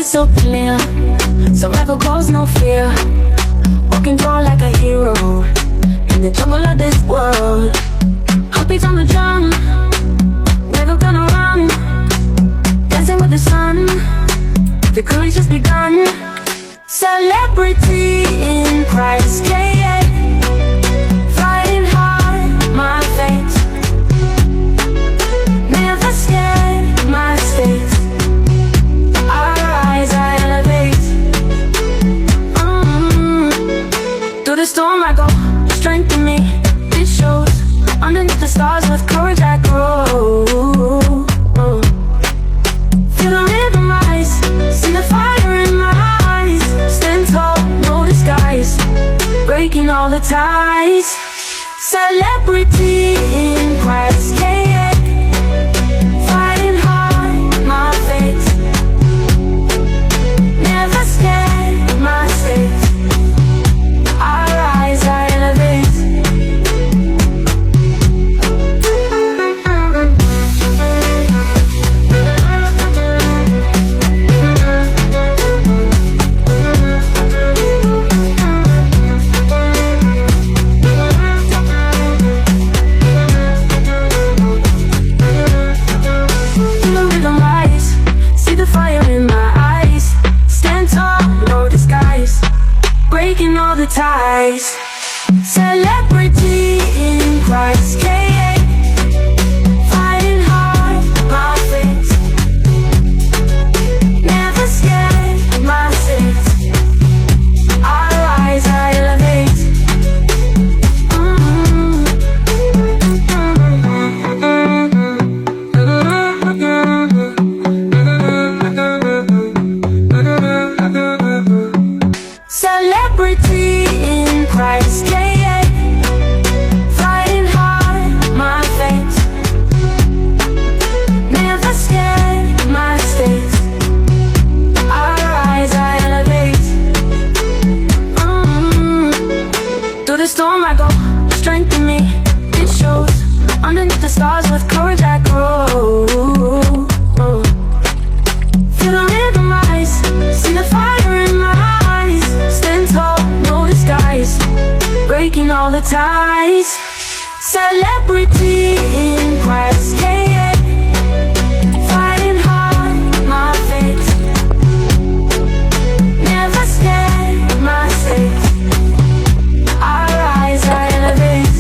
is so clear. Survival calls no fear. Walking tall like a hero in the jungle of this world. Heartbeats on the drum, never gonna run. Dancing with the sun, the courage just begun. Celebrity in Christ, yeah. Fighting hard, my fate. Never scared, my state. I rise, I elevate. Through the storm I go, strength in me, it shows. Underneath the stars with courage I grow. Feel the rhythm rise, see the fire in my eyes. Stand tall, no disguise, breaking all the ties. Celebrity in Christ, yeah. Fighting hard, my fate. Never scared, my state. I rise, I elevate. Breaking all the ties. Celebrity in Christ, yeah. Fighting hard, my fate. Never scared, my state. I rise, I elevate. Celebrity in Christ, yeah. Fighting hard, my fate. Never scared, my state. I rise, I elevate. Through the storm I go, strength in me, it shows. Underneath the stars with courage I grow. Feel the rhythm rise, see the fire in my eyes. Stand tall, no disguise, breaking all the ties. Celebrity in Christ, yeah. Fighting hard, my fate. Never scared, my state. I rise, I elevate.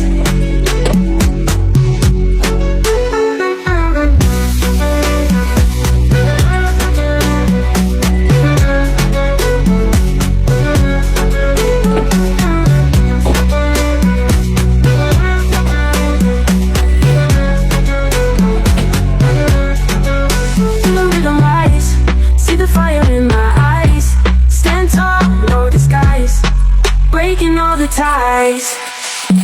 Breaking all the ties.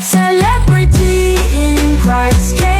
Celebrity in Christ, yeah.